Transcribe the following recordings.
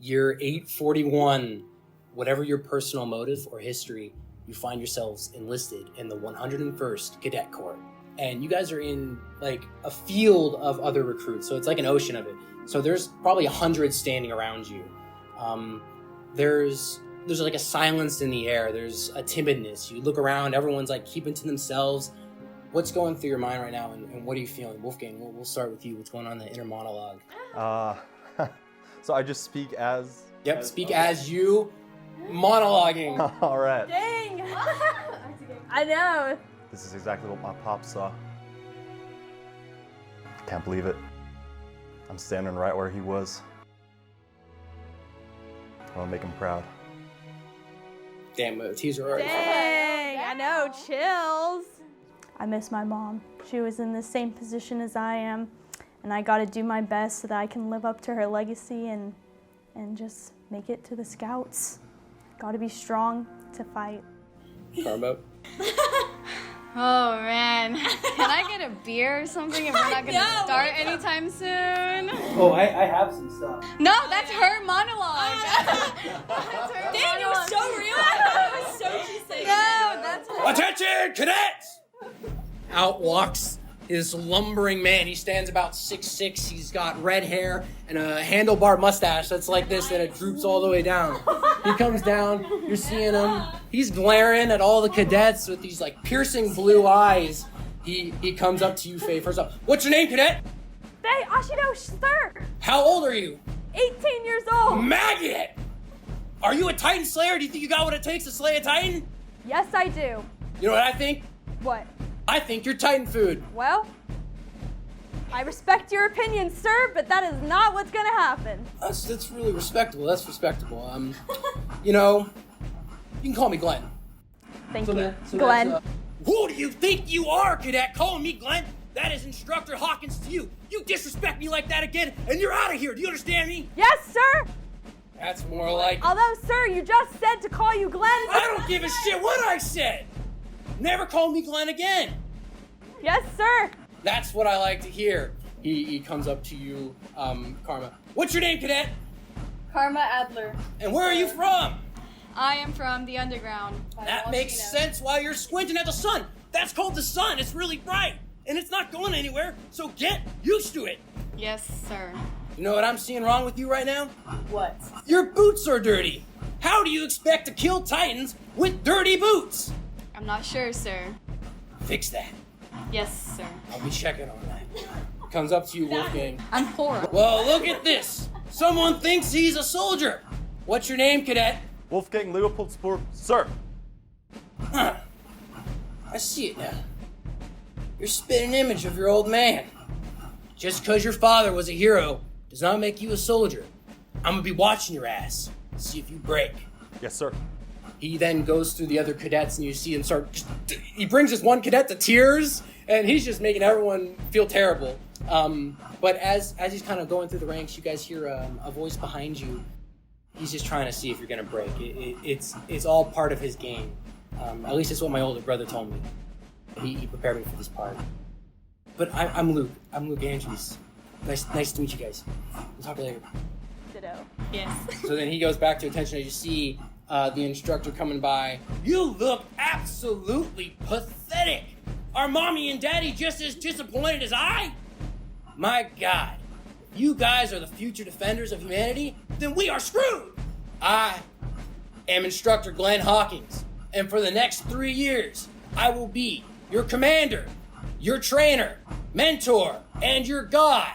Year 841, whatever your personal motive or history, you find yourselves enlisted in the 101st Cadet Corps. And you guys are in like a field of other recruits, so it's like an ocean of it. So there's probably 100 standing around you. There's like a silence in the air. There's a timidness. You look around, everyone's like keeping to themselves. What's going through your mind right now, and what are you feeling? Wolfgang, we'll start with you. What's going on in the inner monologue? So I just speak as... Yep, speak as you, monologuing. All right. Dang! I know. This is exactly what my pop saw. Can't believe it. I'm standing right where he was. I want to make him proud. Damn, teaser already. Dang! I know, chills. I miss my mom. She was in the same position as I am, and I got to do my best so that I can live up to her legacy and just make it to the Scouts. Got to be strong to fight. Karma. Oh man, can I get a beer or something if we're not gonna start anytime soon? Oh, I have some stuff. No, that's her monologue. Dang, it was so real. I thought it was so cheesy. No, that's her. Attention, cadets! Out walks this lumbering man. He stands about 6'6". He's got red hair and a handlebar mustache that's like this, and it droops all the way down. He comes down. You're seeing him. He's glaring at all the cadets with these like piercing blue eyes. He comes up to you, Faye. First up, what's your name, cadet? Faye Ashido, sir. How old are you? 18 years old. Maggot! Are you a Titan Slayer? Do you think you got what it takes to slay a Titan? Yes, I do. You know what I think? What? I think you're Titan food. Well, I respect your opinion, sir, but that is not what's gonna happen. That's really respectable. That's respectable. You know, you can call me Glenn. Thank you, So Glenn. Who do you think you are, cadet? Calling me Glenn? That is Instructor Hawkins to you. You disrespect me like that again, and you're out of here. Do you understand me? Yes, sir. That's more like... Although, sir, you just said to call you Glenn. I don't give a shit what I said. Never call me Glenn again. Yes, sir. That's what I like to hear. He comes up to you, Karma. What's your name, cadet? Karma Adler. And where are you from? I am from the underground. That makes sense why you're squinting at the sun. That's called the sun. It's really bright. And it's not going anywhere, so get used to it. Yes, sir. You know what I'm seeing wrong with you right now? What? Your boots are dirty. How do you expect to kill Titans with dirty boots? I'm not sure, sir. Fix that. Yes, sir. I'll be checking on that. Comes up to you, Wolfgang. I'm poor. Well, look at this. Someone thinks he's a soldier. What's your name, cadet? Wolfgang Leopoldsport, sir. Huh. I see it now. You're spitting image of your old man. Just because your father was a hero does not make you a soldier. I'm gonna be watching your ass. See if you break. Yes, sir. He then goes through the other cadets, and you see him he brings this one cadet to tears, and he's just making everyone feel terrible. But as he's kind of going through the ranks, you guys hear a voice behind you. He's just trying to see if you're gonna break. It's all part of his game. At least it's what my older brother told me. He prepared me for this part. But I'm Luke. I'm Luke Andrews. Nice to meet you guys. We'll talk later. Ditto. Yes. So then he goes back to attention as you see the instructor coming by. You look absolutely pathetic. Are mommy and daddy just as disappointed as I? My God, if you guys are the future defenders of humanity, then we are screwed. I am Instructor Glenn Hawkins, and for the next 3 years, I will be your commander, your trainer, mentor, and your God.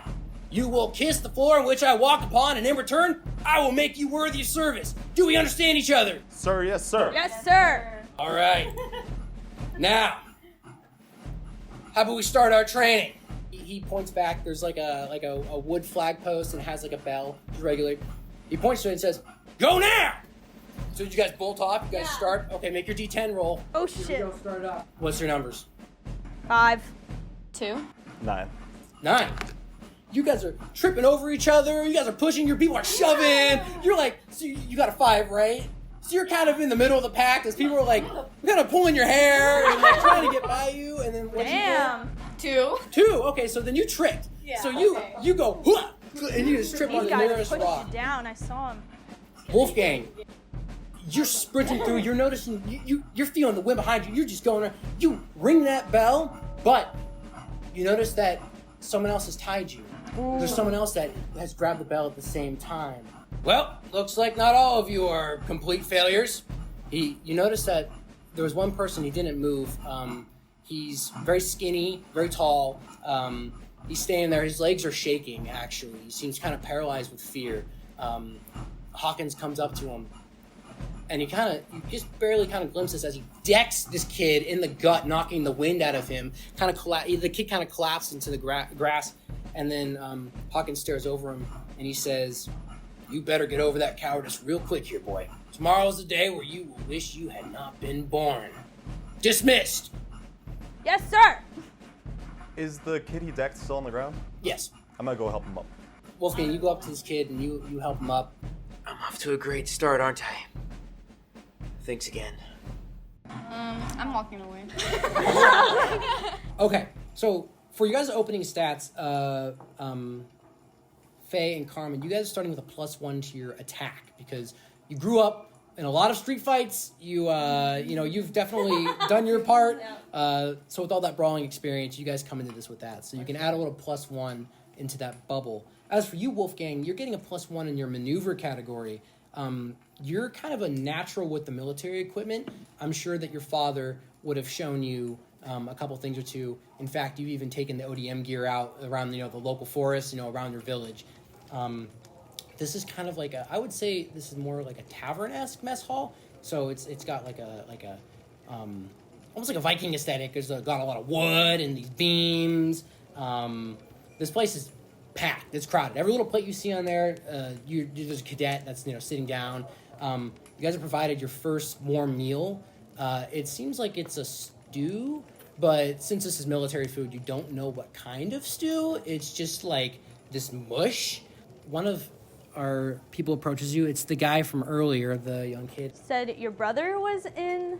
You will kiss the floor in which I walk upon, and in return, I will make you worthy of service. Do we understand each other? Sir, yes, sir. Yes, sir. All right. Now, how about we start our training? He points back. There's like a wood flag post and it has like a bell, just regular. He points to it and says, "Go now!" So you guys bolt off. You guys start. Okay, make your D10 roll. Oh shit. Go start up. What's your numbers? 5. 2. 9. 9. You guys are tripping over each other. You guys are pushing. Your people are shoving. You're like, so you got a 5, right? So you're kind of in the middle of the pack as people are like, kind of pulling your hair and like trying to get by you. And then what'd you get? Damn. 2. 2. Okay, so then you tricked. Yeah, So you okay. you go, "Hua!" and you just trip on These the guys nearest pushed rock. you down. I saw him. Wolfgang, you're sprinting through. You're noticing. You're feeling the wind behind you. You're just going. You ring that bell, but you notice that someone else has tied you. There's someone else that has grabbed the bell at the same time. Well, looks like not all of you are complete failures. You notice that there was one person who didn't move. He's very skinny, very tall. He's standing there. His legs are shaking, actually. He seems kind of paralyzed with fear. Hawkins comes up to him, and you just barely glimpses as he decks this kid in the gut, knocking the wind out of him. The kid kind of collapsed into the grass, and then Hawkins stares over him, and he says, "You better get over that cowardice real quick here, boy. Tomorrow's the day where you will wish you had not been born. Dismissed." Yes, sir. Is the kid he decked still on the ground? Yes. I'm gonna go help him up. Wolfgang, you go up to this kid and you help him up. I'm off to a great start, aren't I? Thanks again. I'm walking away. Okay, so for you guys' opening stats, Faye and Carmen, you guys are starting with a +1 to your attack because you grew up in a lot of street fights. You've definitely done your part. So with all that brawling experience, you guys come into this with that. So you can add a little +1 into that bubble. As for you, Wolfgang, you're getting a +1 in your maneuver category. You're kind of a natural with the military equipment. I'm sure that your father would have shown you a couple things or two. In fact, you've even taken the ODM gear out around the local forest, around your village. This is kind of like I would say this is more like a tavern-esque mess hall. So it's got like a almost like a Viking aesthetic. There's got a lot of wood and these beams. This place is packed. It's crowded. Every little plate you see on there, there's a cadet that's sitting down. You guys have provided your first warm meal. It seems like it's a stew, but since this is military food, you don't know what kind of stew. It's just like this mush. One of our people approaches you. It's the guy from earlier, the young kid. Said your brother was in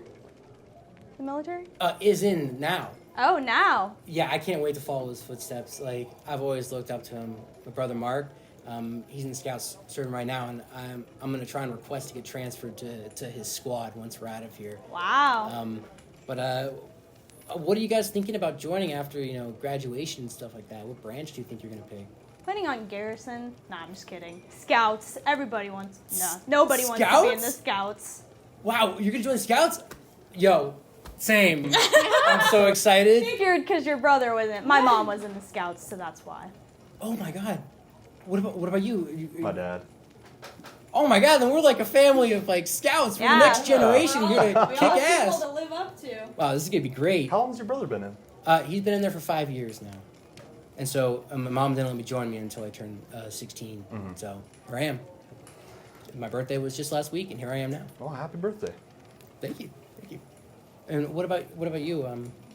the military? Is in now. Oh, now. Yeah, I can't wait to follow his footsteps. Like, I've always looked up to him. My brother Mark, he's in the Scouts serving right now, and I'm going to try and request to get transferred to his squad once we're out of here. Wow. But what are you guys thinking about joining after, graduation and stuff like that? What branch do you think you're going to pick? Planning on garrison? Nah, I'm just kidding. Scouts. Everybody wants... No, nobody wants to be in the Scouts. Wow, you're going to join the Scouts? Yo, same. I'm so excited. Figured because your brother wasn't... My mom was in the Scouts, so that's why. Oh my god. What about you? My dad. Oh my god, then we're like a family of like Scouts for the next generation here to kick ass. To live up to. Wow, this is going to be great. How long has your brother been in? He's been in there for 5 years now. And so my mom didn't let me join me until I turned 16. Mm-hmm. So here I am. My birthday was just last week, and here I am now. Oh, happy birthday. Thank you. And what about you?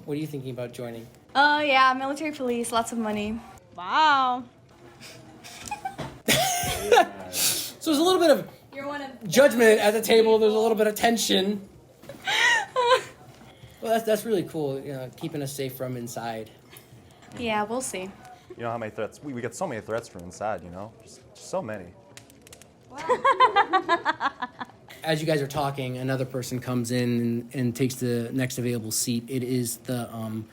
What are you thinking about joining? Yeah, military police, lots of money. Wow. So there's a little bit of judgment at the table. There's a little bit of tension. Well, that's really cool. Keeping us safe from inside. Yeah, we'll see. You know how many threats? We get so many threats from inside, Just so many. Wow. As you guys are talking, another person comes in and takes the next available seat. It is the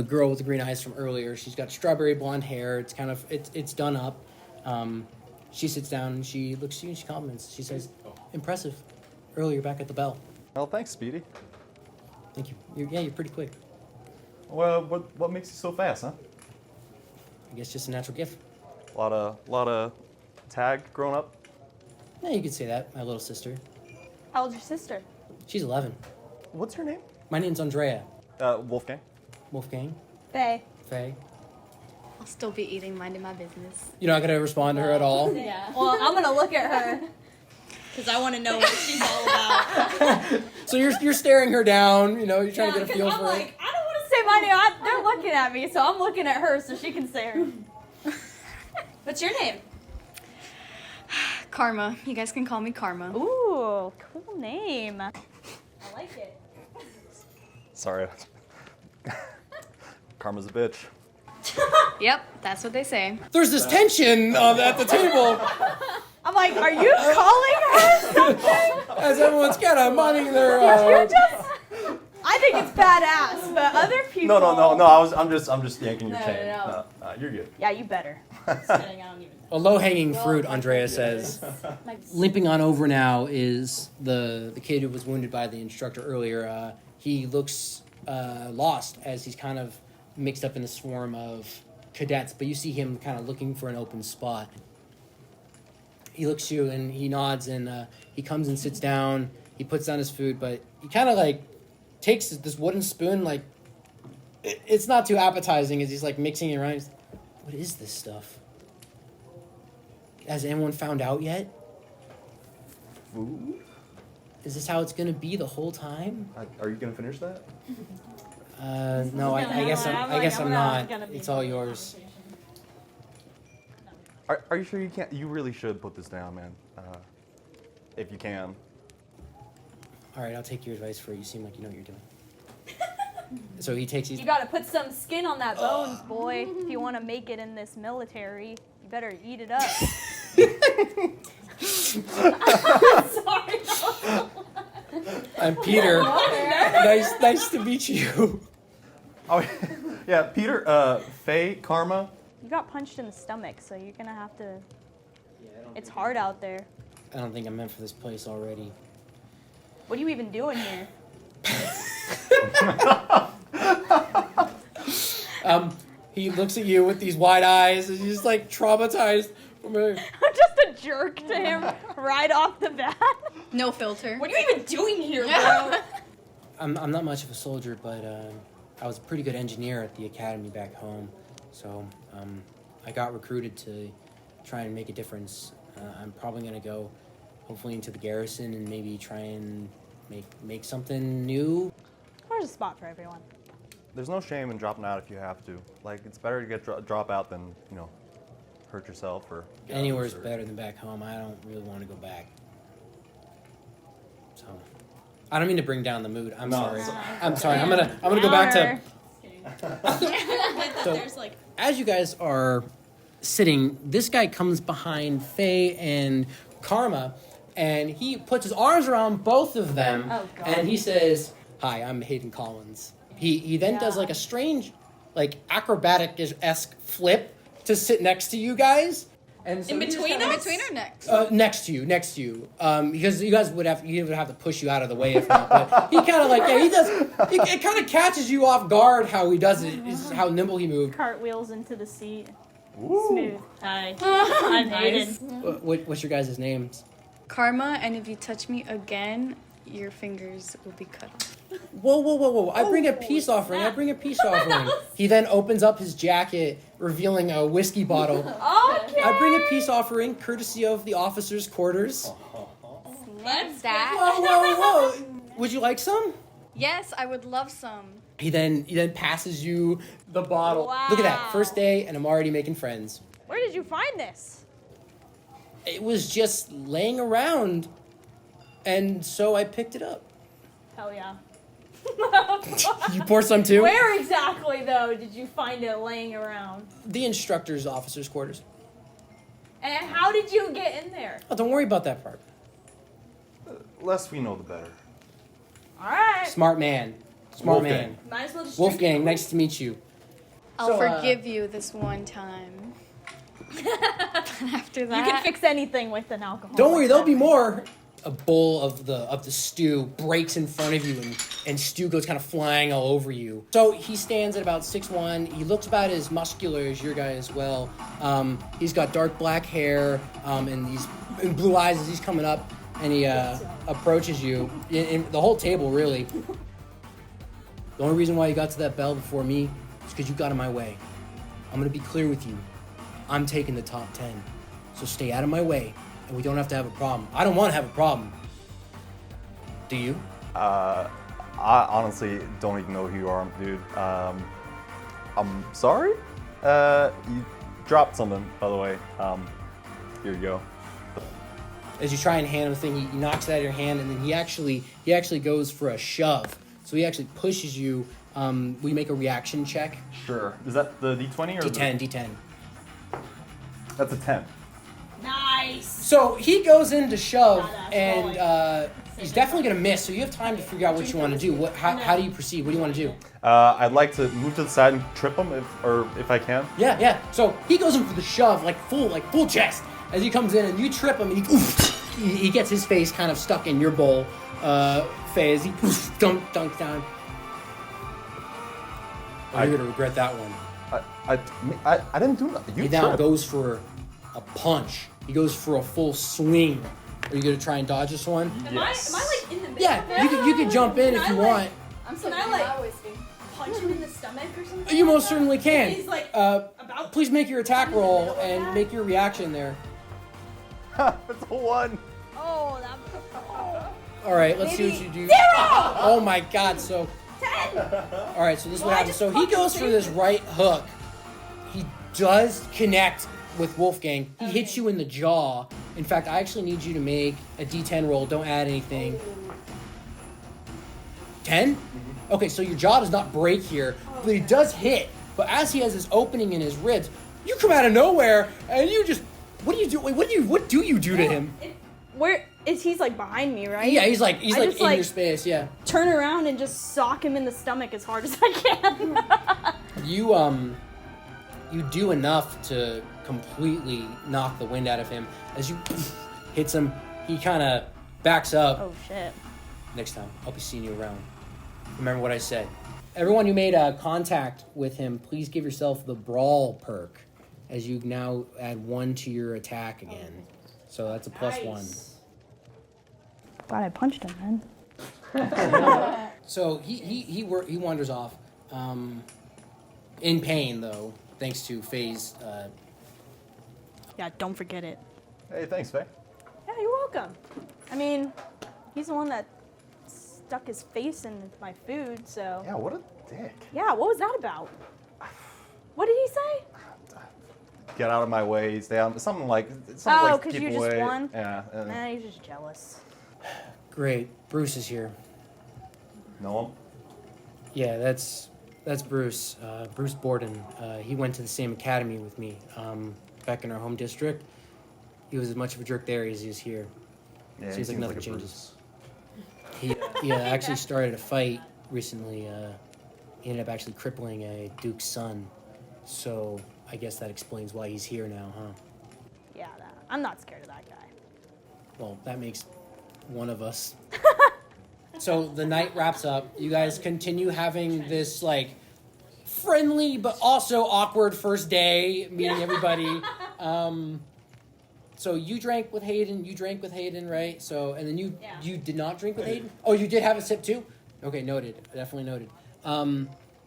girl with the green eyes from earlier. She's got strawberry blonde hair. It's done up. She sits down and she looks at you and she compliments. She says, "Impressive. Earlier back at the bell." Well, thanks, Speedy. Thank you. You're pretty quick. Well, what makes you so fast, huh? I guess just a natural gift. A lot of tag growing up. Yeah, you could say that. My little sister. How old's your sister? She's 11. What's your name? My name's Andrea. Wolfgang. Wolfgang. Faye. Faye. I'll still be eating, minding my business. You're not gonna respond to her at all? Yeah. Well, I'm gonna look at her because I want to know what she's all about. So you're staring her down. You're trying to get a feel for I it. don't want to say my name. They're looking at me, so I'm looking at her so she can say her. What's your name? Karma. You guys can call me Karma. Ooh, cool name. I like it. Sorry. Karma's a bitch. Yep, that's what they say. There's this tension at the table. I'm like, are you calling her as everyone's kind of minding their. I think it's badass, but other people. No. I'm just yanking your chain. No. No, you're good. Yeah, you better. A low-hanging fruit, Andrea says. Limping on over now is the kid who was wounded by the instructor earlier. He looks lost as he's kind of mixed up in a swarm of cadets, but you see him kind of looking for an open spot. He looks at you and he nods and he comes and sits down. He puts down his food, but he kind of like takes this wooden spoon, like it's not too appetizing as he's like mixing it around. He's like, what is this stuff? Has anyone found out yet? Food? Is this how it's gonna be the whole time? Are you gonna finish that? No, I guess I'm not. It's all yours. Are you sure you can't? You really should put this down, man. If you can. All right, I'll take your advice for it. You seem like you know what you're doing. So he takes these. You gotta put some skin on that bones, boy. If you want to make it in this military, you better eat it up. Sorry. I'm Peter. Nice to meet you. Oh, yeah, Peter, Faye, Karma. You got punched in the stomach, so you're gonna have to. It's hard out there. I don't think I'm meant for this place already. What are you even doing here? He looks at you with these wide eyes, and he's just like traumatized. I'm just a jerk to him right off the bat. No filter. What are you even doing here, bro? I'm not much of a soldier, but I was a pretty good engineer at the academy back home. So I got recruited to try and make a difference. I'm probably gonna go, hopefully, into the garrison and maybe try and make something new. There's a spot for everyone. There's no shame in dropping out if you have to. Like, it's better to get drop out than, hurt yourself or... Anywhere's better than back home. I don't really want to go back. So, I don't mean to bring down the mood. I'm sorry. I'm sorry. I'm gonna go back to... So, as you guys are sitting, this guy comes behind Faye and Karma, and he puts his arms around both of them, and he says, "Hi, I'm Hayden Collins." He then does like a strange, like acrobatic-esque flip to sit next to you guys. And so In between us? In between or next? Next to you. Because you guys would have to push you out of the way if not. But he kind of he does. It kind of catches you off guard how he does it. Is how nimble he moved. Cartwheels into the seat. Ooh. Smooth. Hi. I'm Hayden. What's your guys' names? Karma, and if you touch me again, your fingers will be cut off. Whoa. I bring a peace offering. He then opens up his jacket, revealing a whiskey bottle. Okay. I bring a peace offering, courtesy of the officers' quarters. What's that? Whoa. Would you like some? Yes, I would love some. He then passes you the bottle. Wow. Look at that. First day, and I'm already making friends. Where did you find this? It was just laying around, and so I picked it up. Hell yeah. You pour some too? Where exactly, though, did you find it laying around? The instructor's officers' quarters. And how did you get in there? Oh, don't worry about that part. Less we know, the better. All right. Smart man. Wolfgang. Might as well just Wolfgang, nice to meet you. I'll So, forgive you this one time. After You that, can fix anything with an alcohol. Don't worry, there'll be more. A bowl of the stew breaks in front of you, and stew goes kind of flying all over you. So he stands at about 6'1". He looks about as muscular as your guy as well. He's got dark black hair and blue eyes as he's coming up, and he approaches you. In the whole table, really. The only reason why you got to that bell before me is because you got in my way. I'm going to be clear with you. I'm taking the top 10. So stay out of my way, and we don't have to have a problem. I don't want to have a problem. Do you? I honestly don't even know who you are, dude. I'm sorry? You dropped something, by the way. Here you go. As you try and hand him the thing, he knocks it out of your hand, and then he actually goes for a shove. So he actually pushes you. We make a reaction check. Sure. Is that the D20 or D10. That's a 10. Nice. So he goes in to shove, Badass and He's definitely going to miss, so you have time to figure out what you want to do. How do you proceed? What do you want to do? I'd like to move to the side and trip him if I can. Yeah. So he goes in for the shove, like full chest. As he comes in and you trip him, and he gets his face kind of stuck in your bowl, Faye, as he dunks down. Oh, you're going to regret that one. I didn't do nothing. He now goes for a punch. He goes for a full swing. Are you gonna try and dodge this one? Am I like in the middle? Yeah, you can jump in if you want. I'm so Can I like punch him in the stomach or something? You most certainly can. He's like about. Please make your attack roll and make your reaction there. It's a 1. Oh, that. All right, let's see what you do. 0! Oh my God! So 10. all right, so this is what Well, I happens. just So he fucking goes for saved this it. right hook. He does connect with Wolfgang. He hits you in the jaw. In fact, I actually need you to make a D10 roll. Don't add anything. 10? Okay, so your jaw does not break here, but he does hit. But as he has this opening in his ribs, you come out of nowhere and you just. What do you do? Wait, what do you do to him? Where is he's like behind me, right? Yeah, he's like I in just, your space. Yeah. Turn around and just sock him in the stomach as hard as I can. You do enough to completely knock the wind out of him. As you hits him, he kind of backs up. Oh shit. Next time, I'll be seeing you around. Remember what I said. Everyone who made contact with him, please give yourself the brawl perk, as you now add 1 to your attack again. So that's a +1. Glad I punched him, man. So he wanders off, in pain though, thanks to Faye's. Yeah, don't forget it. Hey, thanks, Faye. Yeah, you're welcome. I mean, he's the one that stuck his face in my food, so. Yeah, what a dick. Yeah, what was that about? What did he say? Get out of my way. Stay out. Something like Oh, keep 'cause you just away. won? Yeah. Nah, he's just jealous. Great, Bruce is here. Know him? Yeah, that's Bruce. Bruce Borden. He went to the same academy with me back in our home district. He was as much of a jerk there as he is here. Yeah, Seems he like seems nothing a changes. Bruce. He actually started a fight recently. He ended up actually crippling a Duke's son. So I guess that explains why he's here now, huh? Yeah, I'm not scared of that guy. Well, that makes one of us. So the night wraps up. You guys continue having this like friendly but also awkward first day, meeting everybody. So you drank with Hayden, right? So and then you did not drink with Hayden? Oh, you did have a sip too? Okay, noted. Definitely noted.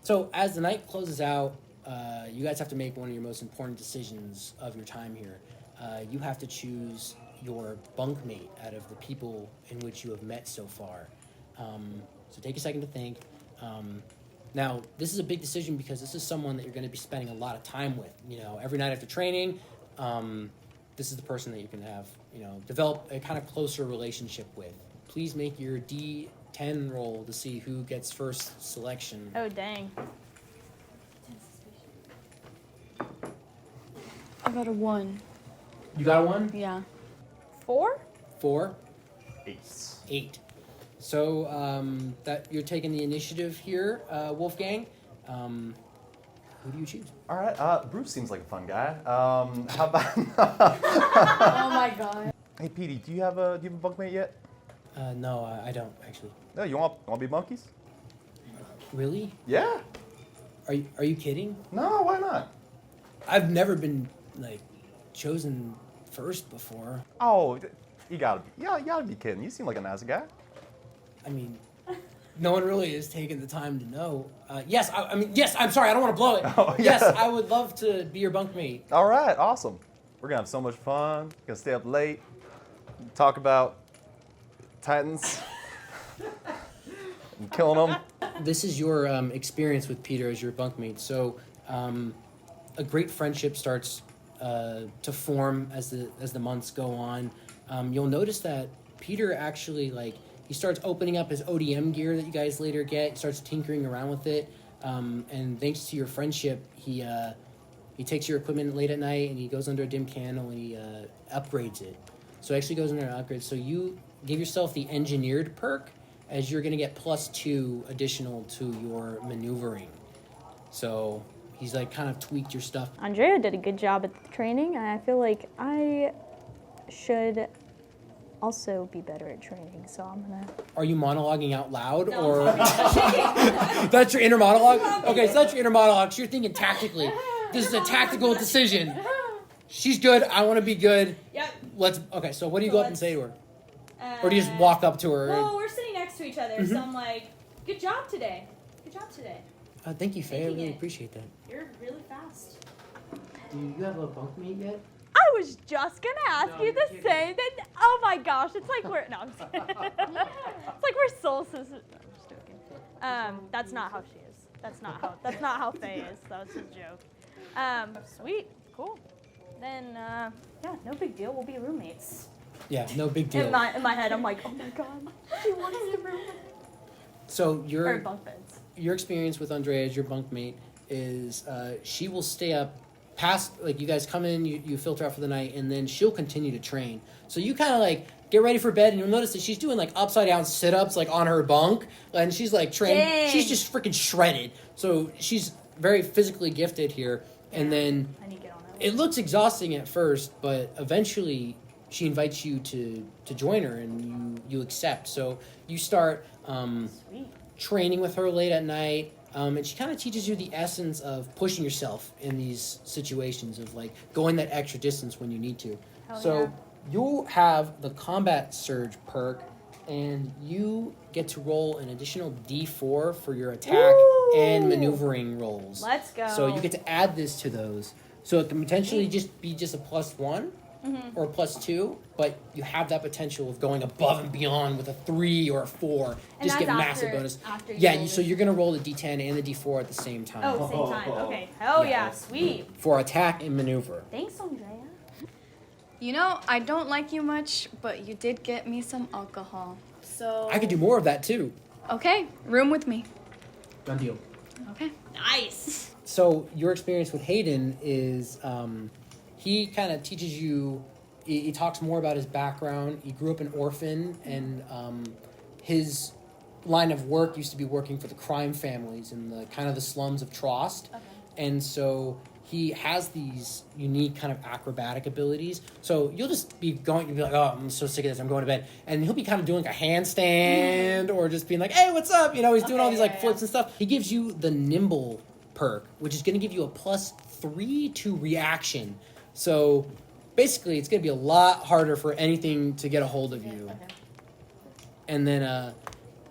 So as the night closes out, you guys have to make one of your most important decisions of your time here. You have to choose your bunk mate out of the people in which you have met so far. So take a second to think. Now, this is a big decision because this is someone that you're going to be spending a lot of time with. You know, every night after training, this is the person that you can have, develop a kind of closer relationship with. Please make your D10 roll to see who gets first selection. Oh, dang. I got a 1. You got a 1? Yeah. 4? 4? Ace. 8. So that you're taking the initiative here, Wolfgang. Who do you choose? All right. Bruce seems like a fun guy. How about? Oh my god. Hey, Petey, do you have a bunkmate yet? No, I don't actually. No, you want to be monkeys? Really? Yeah. Are you kidding? No, why not? I've never been chosen first before. Oh, you gotta be kidding. You seem like a nice guy. I mean, no one really has taken the time to know. Yes, yes. I'm sorry. I don't want to blow it. Oh, yeah. Yes, I would love to be your bunkmate. All right, awesome. We're gonna have so much fun. Gonna stay up late, talk about Titans, and killing them. This is your experience with Peter as your bunkmate. So, a great friendship starts to form as the months go on. You'll notice that Peter actually he starts opening up his ODM gear that you guys later get. He starts tinkering around with it, and thanks to your friendship, he takes your equipment late at night and he goes under a dim candle and he upgrades it. So it actually goes into an upgrade. So you give yourself the engineered perk, as you're going to get +2 additional to your maneuvering. So he's like kind of tweaked your stuff. Andrea did a good job at the training, and I feel like I should also be better at training, so I'm gonna... Are you monologuing out loud, or that's your inner monologue? Okay, so that's your inner monologue. So you're thinking tactically. This is a tactical decision. She's good. I want to be good. Yep. Okay, so what do you go up and say to her? Or do you just walk up to her? Well, we're sitting next to each other, so I'm like, good job today. Good job today. Thank you, Faye. I really it. appreciate that. You're really fast. Do you have a bunk mate yet? I was just gonna ask No, you the you're same thing. Oh my gosh, it's like we're... No, I'm just kidding. It's like we're soul sisters. No, I'm just joking. That's not how she is. That's not how Faye is. That was just a joke. Sweet. Cool. Then, yeah, no big deal. We'll be roommates. Yeah, no big deal. In my head, I'm like, oh my god, she wants to roommate. So Or bunk beds. your experience with Andrea as your bunkmate is she will stay up past, like, you guys come in, you filter out for the night, and then she'll continue to train. So you kind of like get ready for bed, and you'll notice that she's doing like upside down sit-ups like on her bunk, and she's like trained. Dang. She's just freaking shredded. So she's very physically gifted here, and then I need to get on that. it looks exhausting at first, but eventually she invites you to join her, and you accept. So you start Sweet. training with her late at night, and she kind of teaches you the essence of pushing yourself in these situations, of like going that extra distance when you need to. Hell So yeah. you'll have the combat surge perk, and you get to roll an additional D4 for your attack and maneuvering rolls. Let's go. So you get to add this to those. So it can potentially just be just a +1 or +2, but you have that potential of going above and beyond with a 3 or a 4. And Just get that's massive after- bonus. after you Yeah, roll so this. you're going to roll the D10 and the D4 at the same time. Oh, same time. Okay. Hell Yeah. yeah, sweet. For attack and maneuver. Thanks, Andrea. You know, I don't like you much, but you did get me some alcohol. So I could do more of that too. Okay, room with me. Done deal. Okay. Nice. So your experience with Hayden is he kind of teaches you, he talks more about his background. He grew up an orphan, and his line of work used to be working for the crime families in the kind of the slums of Trost. Okay. And so he has these unique kind of acrobatic abilities. So you'll just be going, you'll be like, oh, I'm so sick of this, I'm going to bed. And he'll be kind of doing like a handstand or just being like, hey, what's up? You know, he's doing all these like flips and stuff. He gives you the nimble perk, which is going to give you a +3 to reaction. So basically, it's going to be a lot harder for anything to get a hold of you. Okay. And then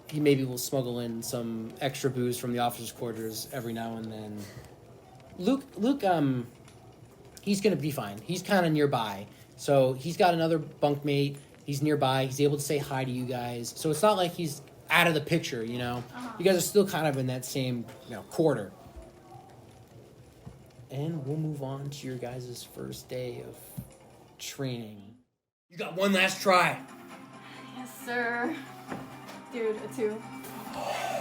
he maybe will smuggle in some extra booze from the officers' quarters every now and then. Luke, he's going to be fine. He's kind of nearby. So he's got another bunkmate. He's nearby. He's able to say hi to you guys. So it's not like he's out of the picture, you know? You guys are still kind of in that same, quarter. And we'll move on to your guys' first day of training. You got one last try. Yes, sir. Dude, a 2.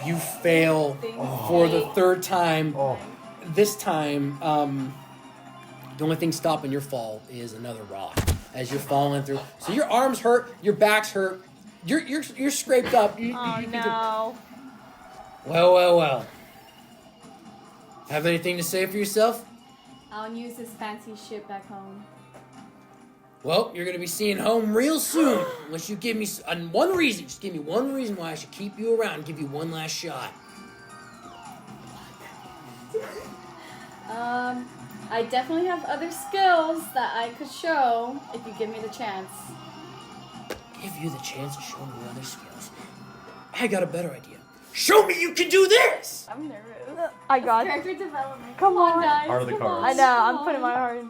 You fail for the third time. This time, the only thing stopping your fall is another rock as you're falling through. So your arms hurt, your back's hurt, you're scraped up. No. Well. Have anything to say for yourself? I'll use this fancy shit back home. Well, you're gonna be seeing home real soon. Unless you give me one reason. Just give me one reason why I should keep you around and give you one last shot. I definitely have other skills that I could show if you give me the chance. Give you the chance to show me other skills. I got a better idea. Show me you can do this! I'm nervous. I got it. Character development. Come on. guys. Heart of the come cards. on. I know, I'm putting my heart in.